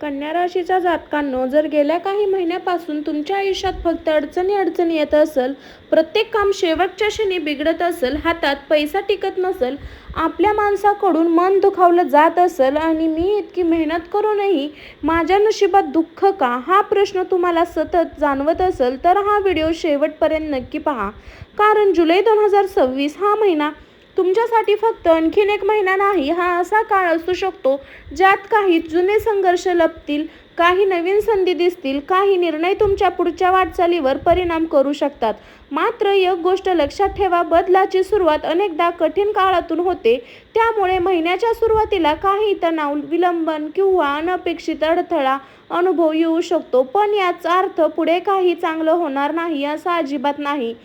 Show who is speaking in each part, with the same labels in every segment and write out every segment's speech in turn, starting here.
Speaker 1: कन्या राशीच्या जातकांनो, जर गेल्या काही महिन्यापासून तुमच्या आयुष्यात फक्त अडचणी येत असेल, प्रत्येक काम शेवटच्या क्षणी बिघडत असेल, हातात पैसा टिकत नसेल, आपल्या माणसाकडून मन दुखावलं जात असेल आणि मी इतकी मेहनत करूनही माझ्या नशिबात दुःख का, हा प्रश्न तुम्हाला सतत जाणवत असेल तर हा व्हिडिओ शेवटपर्यंत नक्की पहा. कारण जुलै 2026 हा महिना तुमच्यासाठी फक्त आणखीन एक महिना नाही, हा असा काळ असू शकतो ज्यात काही जुने संघर्ष लपतील, काही नवीन संधी दिसतील, काही निर्णय तुमच्या पुढच्या वाटचालीवर परिणाम करू शकतात. मात्र एक गोष्ट लक्षात ठेवा, बदलाची सुरुवात अनेकदा कठीण काळातून होते. त्यामुळे महिन्याच्या सुरुवातीला काही तणाव, विलंबन किंवा अनपेक्षित अडथळा अनुभव येऊ शकतो, पण याचा अर्थ पुढे काही चांगलं होणार नाही असा अजिबात नाही.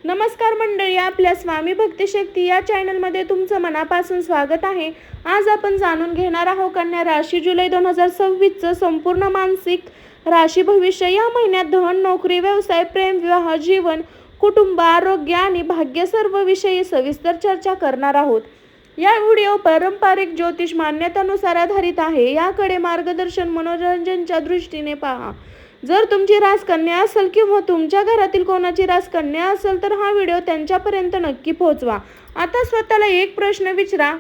Speaker 1: नमस्कार मंडळी, आपल्या स्वामी भक्ती शक्ती या चॅनलमध्ये तुमचं मनापासून स्वागत आहे. आज आपण जाणून घेणार आहोत कन्या राशी जुलै 2026चं संपूर्ण मानसिक राशी भविष्य. या महिन्यात धन, नोकरी, व्यवसाय, प्रेम, विवाह, जीवन, कुटुंब, आरोग्य आणि भाग्य सर्व विषयी सविस्तर चर्चा करणार आहोत. या व्हिडिओ पारंपरिक ज्योतिष मान्यतेनुसार आधारित आहे. याकडे मार्गदर्शन मनोरंजनच्या दृष्टीने पहा. जर तुमची रास कन्या असेल किंवा तुमच्या घरातील कोणाची रास कन्या असेल तर हा व्हिडिओ त्यांच्यापर्यंत नक्की पोहोचवा. आता स्वतःला एक प्रश्न विचारा,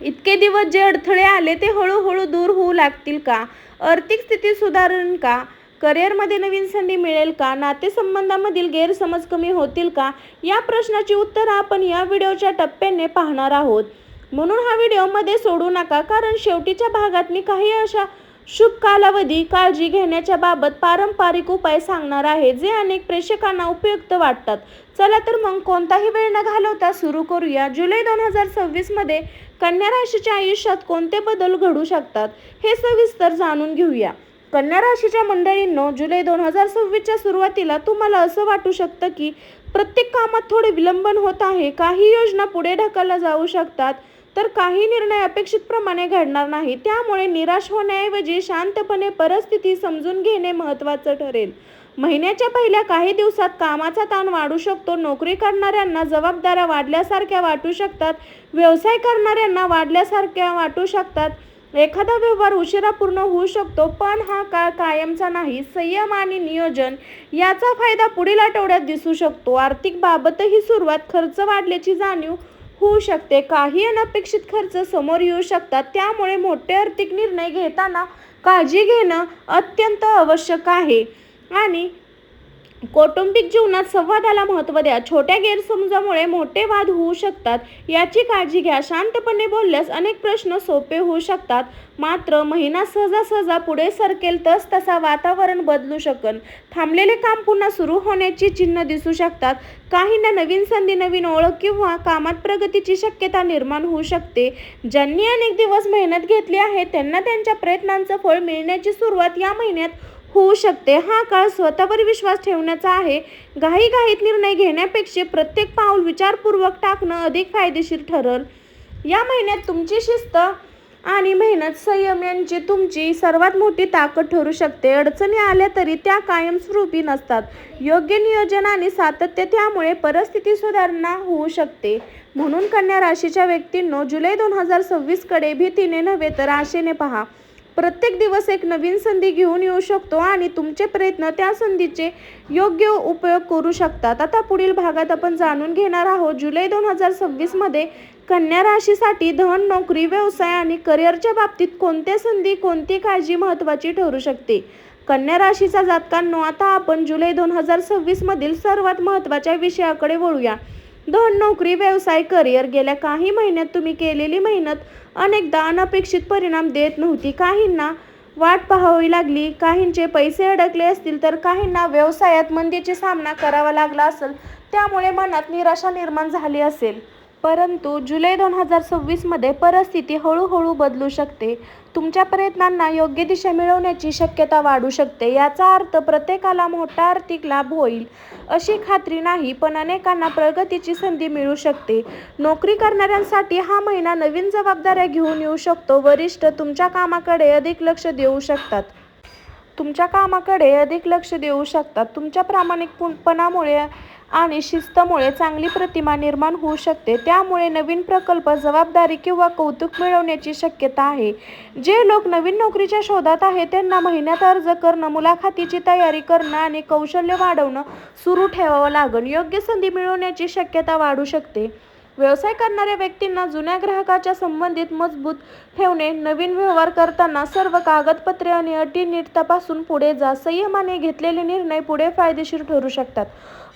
Speaker 1: इतके दिवस जे अडथळे आले ते हळूहळू दूर होऊ लागतील का? आर्थिक स्थिती सुधारेल का? करिअरमध्ये नवीन संधी मिळेल का? नातेसंबंधामधील गैरसमज कमी होतील का? या प्रश्नाची उत्तरं आपण या व्हिडिओच्या टप्प्याने पाहणार आहोत. म्हणून हा व्हिडिओ मध्ये सोडू नका, कारण शेवटीच्या भागात मी काही अशा शुभ कालावधी काळजी घेण्याच्या बाबत पारंपरिक उपाय सांगणार आहे जे अनेक प्रेक्षकांना उपयुक्त वाटतात. चला तर मग कोणताही वेळ न घालवता सुरू करूया. जुलै 2026 मध्ये कन्या राशीच्या आयुष्यात कोणते बदल घडू शकतात हे सविस्तर जाणून घेऊया. कन्या राशीच्या मंडळींनो, जुलै 2026च्या सुरुवातीला तुम्हाला असं वाटू शकतं की प्रत्येक कामात थोडे विलंबन होत आहे. काही योजना पुढे ढकलल्या जाऊ शकतात, तर काही निर्णय अपेक्षित प्रमाणे घडणार नाही. त्यामुळे निराश होण्याऐवजी शांतपणे परिस्थिती समजून घेणे महत्त्वाचं ठरेल. महिन्याच्या पहिल्या काही दिवसात कामाचा ताण वाढू शकतो. नोकरी करणाऱ्यांना जबाबदाऱ्या वाढल्यासारख्या वाटू शकतात. व्यवसाय करणाऱ्यांना वाढल्यासारख्या वाटू शकतात. एखादा व्यवहार उशिरा पूर्ण होऊ शकतो, पण हा काळ कायमचा नाही. संयम आणि नियोजन याचा फायदा पुढील आठवड्यात दिसू शकतो. आर्थिक बाबतही सुरुवात खर्च वाढल्याची जाणीव होऊ शकते. काही अनपेक्षित खर्च समोर येऊ शकतात. त्यामुळे मोठे आर्थिक निर्णय घेताना काळजी घेणं अत्यंत आवश्यक आहे. आणि कौटुंबिक जीवनात संवादाला महत्त्व द्या. छोट्या गैरसमजामुळे मोठे वाद होऊ शकतात, याची काळजी घ्या. शांतपणे बोलल्यास अनेक प्रश्न सोपे होऊ शकतात. मात्र महिना सहजासहजा पुढे सरकेल तसा वातावरण बदलू शकन. थांबलेले काम पुन्हा सुरू होण्याची चिन्ह दिसू शकतात. काहींना नवीन संधी, नवीन ओळख किंवा कामात प्रगतीची शक्यता निर्माण होऊ शकते. ज्यांनी अनेक दिवस मेहनत घेतली आहे त्यांना त्यांच्या प्रयत्नांचं फळ मिळण्याची सुरुवात या महिन्यात होऊ शकते. हा काळ स्वतःवर विश्वास ठेवण्याचा आहे. घाईघाईत निर्णय घेण्यापेक्षा प्रत्येक पाऊल विचारपूर्वक टाकणं अधिक फायदेशीर ठरेल. या महिन्यात तुमची शिस्त आणि मेहनत, संयम यांची तुमची सर्वात मोठी ताकद ठरू शकते. अडचणी आल्या तरी त्या कायमस्वरूपी नसतात. योग्य नियोजन आणि सातत्य त्यामुळे परिस्थिती सुधारणा होऊ शकते. म्हणून कन्या राशीच्या व्यक्तींनो, जुलै 2026 कडे भीतीने नव्हे तर आशेने पहा. प्रत्येक दिवस एक नवीन संधी घेऊन येऊ शकतो आणि तुमचे प्रयत्न त्या संधीचे योग्य उपयोग करू शकतात. आता पुढील भागात आपण जाणून घेणार आहोत जुलै 2026 मध्ये कन्या राशीसाठी धन, नोकरी, व्यवसाय आणि करिअरच्या बाबतीत कोणत्या संधी, कोणती काळजी महत्त्वाची ठरू शकते. कन्या राशीच्या जातकांनो, आता आपण जुलै 2026 मधील सर्वात महत्त्वाच्या विषयाकडे वळूया. धन, नोकरी, व्यवसाय, करिअर. गेल्या काही महिन्यात तुम्ही केलेली मेहनत अनेकदा अनपेक्षित परिणाम देत नव्हती. काहींना वाट पाहावी लागली, काहींचे पैसे अडकले असतील, तर काहींना व्यवसायात मंदीचा सामना करावा लागला असेल. त्यामुळे मनात निराशा निर्माण झाली असेल. परंतु जुलै 2026 मध्ये परिस्थिती हळूहळू बदलू शकते. तुमच्या प्रयत्नांना योग्य दिशा मिळवण्याची शक्यता वाढू शकते. याचा अर्थ प्रत्येकाला मोठा आर्थिक लाभ होईल अशी खात्री नाही, पण अनेकांना प्रगतीची संधी मिळू शकते. नोकरी करणाऱ्यांसाठी हा महिना नवीन जबाबदाऱ्या घेऊन येऊ शकतो. वरिष्ठ तुमच्या कामाकडे अधिक लक्ष देऊ शकतात. तुमच्या प्रामाणिकपणामुळे आणि शिस्तमुळे चांगली प्रतिमा निर्माण होऊ शकते. त्यामुळे नवीन प्रकल्प, जबाबदारी किंवा कौतुक मिळवण्याची शक्यता आहे. जे लोक नवीन नोकरीच्या शोधात आहेत त्यांना महिन्यात अर्ज करणं, मुलाखतीची तयारी करणं आणि कौशल्य वाढवणं सुरू ठेवावं लागेल. योग्य संधी मिळवण्याची शक्यता वाढू शकते. व्यवसाय करणाऱ्या व्यक्तींना जुन्या ग्राहकाच्या संबंधित मजबूत ठेवणे. नवीन व्यवहार करताना सर्व कागदपत्रे आणि अटी नीट तपासून पुढे जा. संयमाने घेतलेले निर्णय पुढे फायदेशीर ठरू शकतात.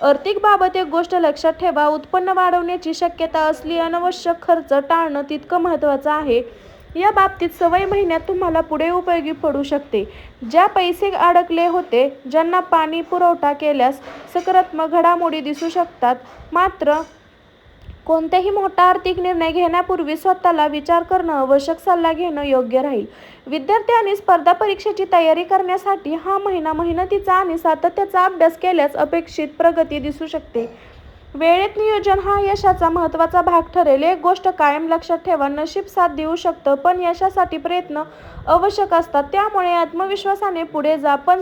Speaker 1: आर्थिक बाबत एक गोष्ट लक्षात ठेवा, उत्पन्न वाढवण्याची शक्यता असली अनावश्यक खर्च टाळणं तितकं महत्त्वाचं आहे. या बाबतीत सवय महिन्यात तुम्हाला पुढे उपयोगी पडू शकते. ज्या पैसे अडकले होते, ज्यांना पाणी पुरवठा केल्यास सकारात्मक घडामोडी दिसू शकतात. मात्र कोणतेही मोठा आर्थिक निर्णय घेण्यापूर्वी स्वतःला विचार करणं, आवश्यक सल्ला घेणं योग्य राहील. विद्यार्थी आणि स्पर्धा परीक्षेची तयारी करण्यासाठी हा महिना मेहनतीचा आणि सातत्याचा अभ्यास केल्यास अपेक्षित प्रगती दिसू शकते. वेळेत नियोजन हा यशाचा महत्त्वाचा भाग ठरेल. एक गोष्ट कायम लक्षात ठेवा, नशीब साथ देऊ शकतं पण यशासाठी प्रयत्न आवश्यक असतात. त्यामुळे आत्मविश्वासाने पुढे जा पण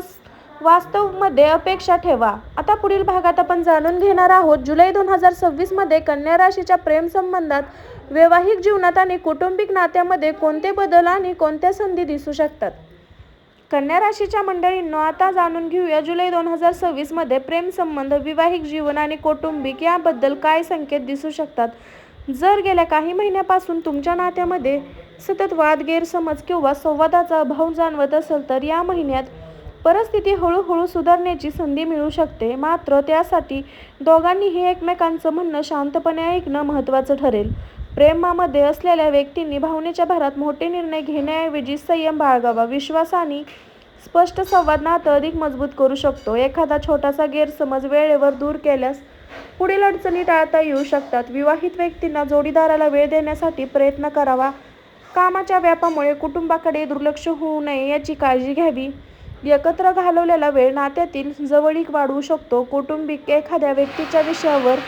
Speaker 1: वास्तवमध्ये अपेक्षा ठेवा. आता पुढील भागात आपण जाणून घेणार आहोत जुलै 2026 मध्ये कन्या राशीच्या प्रेम संबंधात, वैवाहिक जीवनात आणि कौटुंबिक नात्यामध्ये कोणते बदल आणि कोणत्या संधी दिसू शकतात. कन्या राशीच्या मंडळींनो, आता जाणून घेऊया जुलै 2026 मध्ये प्रेम संबंध, वैवाहिक जीवन आणि कौटुंबिक याबद्दल काय संकेत दिसू शकतात. जर गेल्या काही महिन्यापासून तुमच्या नात्यामध्ये सतत वाद, गैरसमज किंवा संवादाचा अभाव जाणवत असेल तर या महिन्यात परिस्थिती हळूहळू सुधारण्याची संधी मिळू शकते. मात्र त्यासाठी दोघांनीही एकमेकांचं म्हणणं शांतपणे ऐकणं महत्त्वाचं ठरेल. प्रेमामध्ये असलेल्या व्यक्तींनी भावनेच्या भरात मोठे निर्णय घेण्याऐवजी संयम बाळगावा. विश्वास आणि स्पष्ट संवाद नातं अधिक मजबूत करू शकतो. एखादा छोटासा गैरसमज वेळेवर दूर केल्यास पुढील अडचणी टाळता येऊ शकतात. विवाहित व्यक्तींना जोडीदाराला वेळ देण्यासाठी प्रयत्न करावा. कामाच्या व्यापामुळे कुटुंबाकडे दुर्लक्ष होऊ नये याची काळजी घ्यावी. एकत्र घालवलेला वेळ नात्यातील जवळीक वाढवू शकतो. कौटुंबिक एखाद्या व्यक्तीच्या विषयावर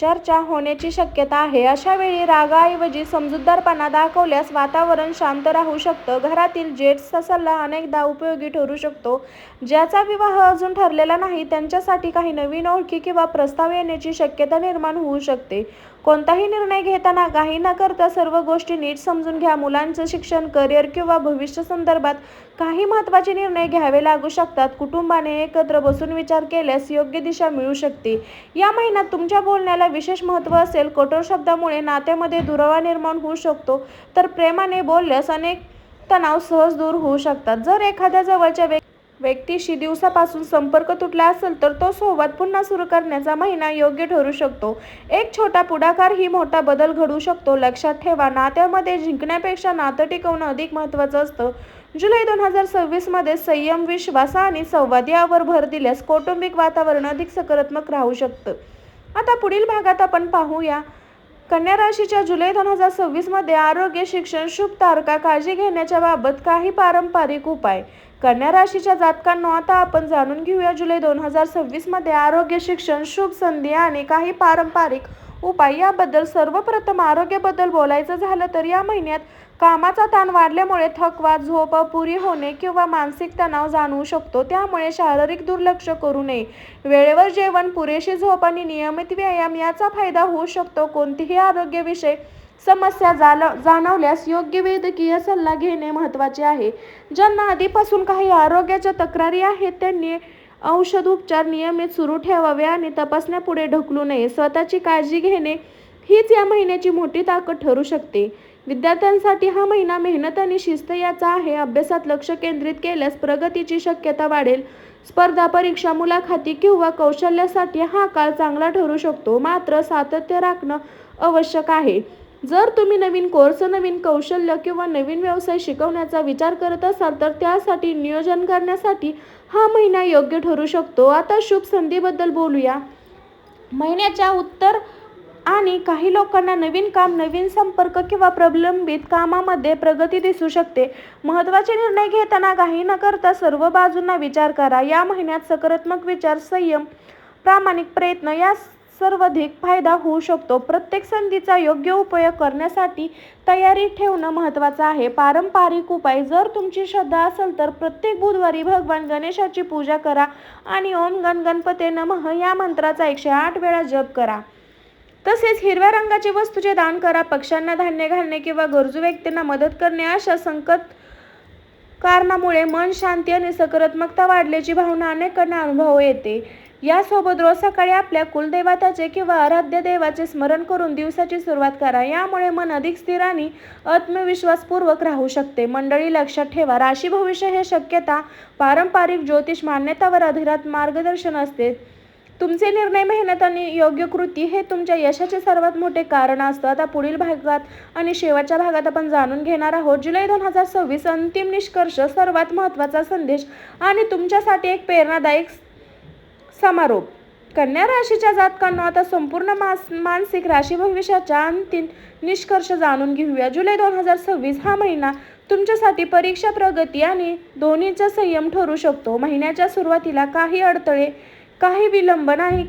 Speaker 1: चर्चा होण्याची शक्यता आहे. अशा वेळी रागाऐवजी समजूतदारपणा दाखवल्यास वातावरण शांत राहू शकतं. घरातील ज्येष्ठांचा सल्ला अनेकदा उपयोगी ठरू शकतो. ज्याचा विवाह अजून ठरलेला नाही त्यांच्यासाठी काही नवीन ओळखी किंवा प्रस्ताव येण्याची शक्यता निर्माण होऊ शकते. कोणताही निर्णय घेताना घाई न करता सर्व गोष्टी नीट समजून घ्या. मुलांचं शिक्षण, करिअर किंवा भविष्य संदर्भात काही महत्त्वाचे निर्णय घ्यावे लागू शकतात. कुटुंबाने एकत्र बसून विचार केल्यास योग्य दिशा मिळू शकते. या महिन्यात तुमच्या बोलण्याला विशेष महत्त्व असेल. कठोर शब्दामुळे नात्यामध्ये दुरावा निर्माण होऊ शकतो तर प्रेमाने बोलल्यास अनेक तणाव सहज दूर होऊ शकतात. जर एखाद्या जवळच्या व्यक्तीशी दिवसापासून संपर्क तुटला असेल तर तो संवाद पुन्हा सुरू करण्याचा महिना योग्य ठरू शकतो. एक छोटा पुढाकार ही मोठा बदल घडवू शकतो. लक्षात ठेवा, नात्यामध्ये जिंकण्यापेक्षा नातं टिकवणं अधिक महत्त्वाचं असतं. जुलै 2026 मध्ये संयम, विश्वास आणि संवाद यावर भर दिल्यास कौटुंबिक वातावरण अधिक सकारात्मक राहू शकतं. आता पुढील भागात आपण पाहूया कन्या राशीच्या जुलै 2026 मध्ये आरोग्य, शिक्षण, शुभ तारखा, काळजी घेण्याच्या बाबत काही पारंपरिक उपाय. कन्या राशीच्या जातकांनो, आता आपण जाणून घेऊया जुलै 2026 मध्ये आरोग्य, शिक्षण, शुभ संधी आणि काही पारंपरिक उपाय याबद्दल. सर्वप्रथम आरोग्याबद्दल बोलायचं झालं तर या महिन्यात कामाचा ताण वाढल्यामुळे थकवा, झोप अपुरी होणे किंवा मानसिक तणाव जाणवू शकतो. त्यामुळे शारीरिक दुर्लक्ष करू नये. वेळेवर जेवण, पुरेशी झोप आणि नियमित व्यायाम याचा फायदा होऊ शकतो. कोणतीही आरोग्यविषयक समस्या जाणवल्यास योग्य वैद्यकीय सल्ला घेणे महत्त्वाचे आहे. ज्यांना आधीपासून काही आरोग्याच्या तक्रारी आहेत त्यांनी औषध उपचार नियमित सुरू ठेवावे आणि तपासण्या पुढे ढकलू नये. स्वतःची काळजी घेणे हीच या महिन्याची मोठी ताकद ठरू शकते. विद्यार्थ्यांसाठी हा महिना मेहनत आणि शिस्त याचा आहे. अभ्यासात लक्ष केंद्रित केल्यास प्रगतीची शक्यता वाढेल. स्पर्धा परीक्षा, मुलाखती किंवा कौशल्यासाठी हा काळ चांगला ठरू शकतो. मात्र सातत्य राखणं आवश्यक आहे. जर तुम्ही नवीन कोर्स, नवीन कौशल्य किंवा नवीन व्यवसाय शिकवण्याचा विचार करत असाल तर त्यासाठी नियोजन करण्यासाठी हा महिना योग्य ठरू शकतो. आता शुभ संधीबद्दल बोलूया. महिन्याच्या उत्तर आणि काही लोकांना नवीन काम, नवीन संपर्क किंवा प्रलंबित कामामध्ये प्रगती दिसू शकते. महत्त्वाचे निर्णय घेताना घाई न करता सर्व बाजूंना विचार करा. या महिन्यात सकारात्मक विचार, संयम, प्रामाणिक प्रयत्न या सर्वाधिक फायदा होऊ शकतो. प्रत्येक संधीचा योग्य उपयोग करण्यासाठी तयारी ठेवणं महत्त्वाचं आहे. पारंपरिक उपाय: जर तुमची श्रद्धा असेल तर प्रत्येक बुधवारी भगवान गणेशाची पूजा करा आणि ओम गण गणपते नमः या मंत्राचा 108 वेळा जप करा. तसेच हिरव्या रंगाची वस्तूचे दान करा. पक्ष्यांना धान्य घालणे किंवा गरजू व्यक्तींना मदत करणे अशा संकट कारणामुळे मन शांती आणि सकारात्मकता वाढल्याची भावना अनेकांना अनुभव येते. यासोबत रोज सकाळी आपल्या कुलदैवताचे किंवा आराध्य देवाचे स्मरण करून दिवसाची सुरुवात करा. यामुळे मन अधिक स्थिर आणि आत्मविश्वासपूर्वक राहू शकते. मंडळी, लक्षात ठेवा, राशी भविष्य हे शक्यता पारंपरिक ज्योतिष मान्यतावर आधारित मार्गदर्शन असते. तुमचे निर्णय, मेहनत आणि योग्य कृती हे तुमच्या यशाचे सर्वात मोठे कारण असतं. आता पुढील भागात आणि शेवटच्या भागात आपण जाणून घेणार आहोत जुलै 2026 अंतिम निष्कर्ष, सर्वात महत्त्वाचा संदेश आणि तुमच्यासाठी एक प्रेरणादायक समारोप. कन्या राशीच्या जातकांनो, आता संपूर्ण मानसिक राशी भविष्याच्या अंतिम निष्कर्ष जाणून घेऊया. जुलै 2026 हा महिना तुमच्यासाठी परीक्षा, प्रगती आणि दोन्हीचा संयम ठरू शकतो. महिन्याच्या सुरुवातीला काही अडथळे, काही विलंब आणि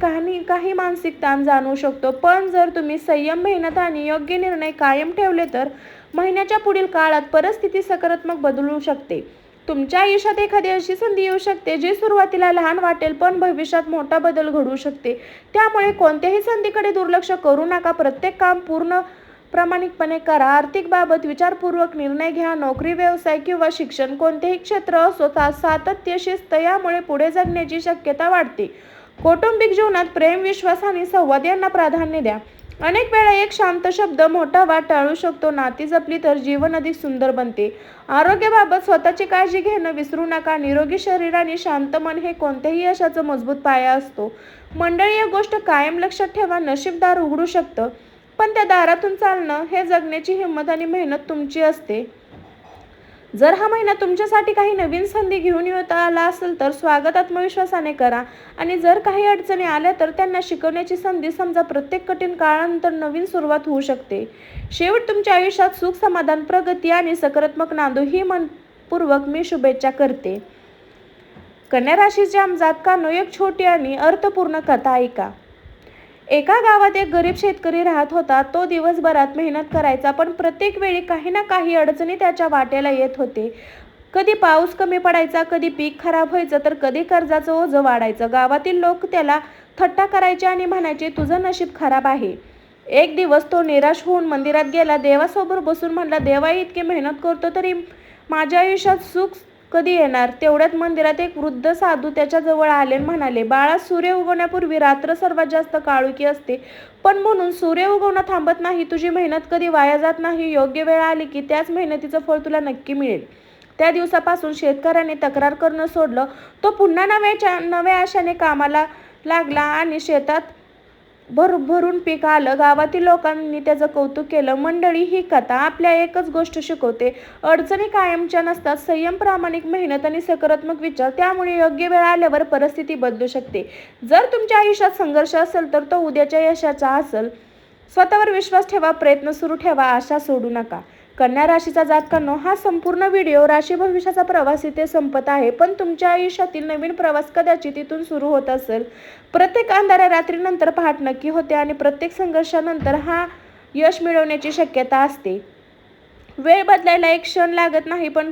Speaker 1: काही मानसिक ताण जाणवू शकतो. पण जर तुम्ही संयम, मेहनत आणि योग्य निर्णय कायम ठेवले तर महिन्याच्या पुढील काळात परिस्थिती सकारात्मक बदलू शकते. तुमच्या आयुष्यात एखादी अशी संधी येऊ शकते जी सुरुवातीला लहान वाटेल पण भविष्यात मोठा बदल घडवू शकते. त्यामुळे कोणत्याही संधीकडे दुर्लक्ष करू नका. प्रत्येक काम पूर्ण प्रामाणिकपणे करा. आर्थिक बाबत विचारपूर्वक निर्णय घ्या. नोकरी, व्यवसाय किंवा शिक्षण कोणतेही क्षेत्र असो, सातत्य, शिस्त यामुळे पुढे जगण्याची शक्यता वाढते. कौटुंबिक जीवनात प्रेम, विश्वास आणि संवाद यांना प्राधान्य द्या. अनेक वेळा एक शांत शब्द मोठा वाद टाळू शकतो. नाती जपली तर जीवन अधिक सुंदर बनते. आरोग्याबाबत स्वतःची काळजी घेणं विसरू नका. निरोगी शरीर आणि शांत मन हे कोणत्याही यशाचा मजबूत पाया असतो. मंडळी, एक गोष्ट कायम लक्षात ठेवा, नशीब दार उघडू शकतं पण त्या दारातून चालणं हे जगण्याची हिंमत आणि मेहनत तुमची असते. जर हा महिना तुमच्यासाठी काही नवीन संधी घेऊन येत आला असेल तर स्वागत आत्मविश्वासाने करा आणि जर काही अडचणी आल्या तर त्यांना शिकवण्याची संधी समजा. प्रत्येक कठीण काळानंतर नवीन सुरुवात होऊ शकते. शेवट तुमच्या आयुष्यात सुख, समाधान, प्रगती आणि सकारात्मक नांदो ही मनपूर्वक मी शुभेच्छा करते. कन्या राशीच्या जातकांनो, एक छोटी आणि अर्थपूर्ण कथा ऐका. एका गावात एक गरीब शेतकरी राहत होता. तो दिवसभरात मेहनत करायचा पण प्रत्येक वेळी काही ना काही अडचणी त्याच्या वाट्याला येत होते. कधी पाऊस कमी पडायचा, कधी पीक खराब व्हायचं तर कधी कर्जाचं ओझं वाढायचं. गावातील लोक त्याला थट्टा करायचे आणि म्हणायचे, तुझं नशीब खराब आहे. एक दिवस तो निराश होऊन मंदिरात गेला. देवासमोर बसून म्हणला, देवा, इतकी मेहनत करतो तरी माझ्या आयुष्यात सुख कधी येणार? तेवढ्यात मंदिरात एक वृद्ध साधू त्याच्या जवळ आले आणि म्हणाले, बाळा, सूर्य उगवण्यापूर्वी रात्र सर्वात जास्त काळोखी असते पण म्हणून सूर्य उगवणं थांबत नाही. तुझी मेहनत कधी वाया जात नाही. योग्य वेळ आली की त्याच मेहनतीचं फळ तुला नक्की मिळेल. त्या दिवसापासून शेतकऱ्याने तक्रार करणं सोडलं. तो पुन्हा नव्या आशेने कामाला लागला आणि शेतात भरभरून पीक आलं. गावातील लोकांनी त्याचं कौतुक केलं. मंडळी, ही कथा आपल्या एकच गोष्ट शिकवते, अडचणी कायमच्या नसतात. संयम, प्रामाणिक मेहनत आणि सकारात्मक विचार, त्यामुळे योग्य वेळ आल्यावर परिस्थिती बदलू शकते. जर तुमच्या आयुष्यात संघर्ष असेल तर तो उद्याच्या यशाचा असेल. स्वतःवर विश्वास ठेवा, प्रयत्न सुरू ठेवा, आशा सोडू नका. कन्या राशीचा जातकांनो, हा संपूर्ण व्हिडिओ राशी भविष्याचा प्रवास इथे संपत आहे पण तुमच्या आयुष्यातील नवीन प्रवास कदाचित इथून सुरू होत असेल. प्रत्येक अंधाऱ्या रात्रीनंतर पहाट नक्की होते आणि प्रत्येक संघर्षानंतर यश मिळवण्याची शक्यता असते. वेळ बदलायला एक क्षण लागत नाही पण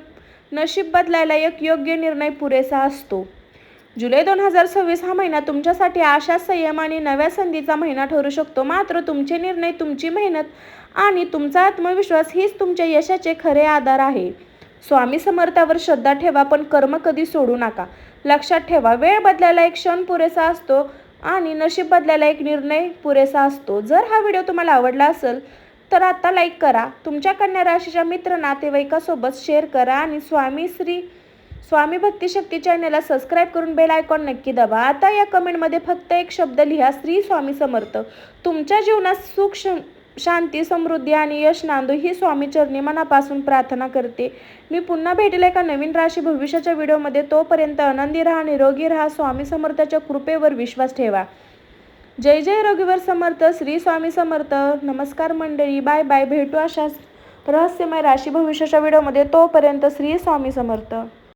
Speaker 1: नशीब बदलायला एक योग्य निर्णय पुरेसा असतो. जुलै 2026 हा महिना तुमच्यासाठी आशा, संयम आणि नव्या संधीचा महिना ठरू शकतो. मात्र तुमचे निर्णय, तुमची मेहनत आणि तुमचा आत्मविश्वास हीच तुमच्या यशाचे खरे आधार आहे. स्वामी समर्थावर श्रद्धा ठेवा पण कर्म कधी सोडू नका. लक्षात ठेवा, वेळ बदलायला एक क्षण पुरेसा असतो आणि नशीब बदलायला एक निर्णय पुरेसा असतो. जर हा व्हिडिओ तुम्हाला आवडला असेल तर आता लाईक करा. तुमच्या कन्या राशीच्या मित्र, नातेवाईकासोबत शेअर करा आणि स्वामी भक्ती शक्ती चॅनलला सबस्क्राईब करून बेल आयकॉन नक्की दाबा. आता या कमेंटमध्ये फक्त एक शब्द लिहा, श्री स्वामी समर्थ. तुमच्या जीवनात सुख, शांती, समृद्धी आणि यश नांदो ही स्वामी चरणी मनापासून प्रार्थना करते. मी पुन्हा भेटेल एका नवीन राशी भविष्याच्या व्हिडिओमध्ये. तोपर्यंत आनंदी राहा, निरोगी राहा, स्वामी समर्थाच्या कृपेवर विश्वास ठेवा. जय जय रघुवीर समर्थ, श्री स्वामी समर्थ. नमस्कार मंडळी, बाय बाय. भेटू अशाच रहस्यमय राशी भविष्याच्या व्हिडिओमध्ये. तोपर्यंत श्री स्वामी समर्थ.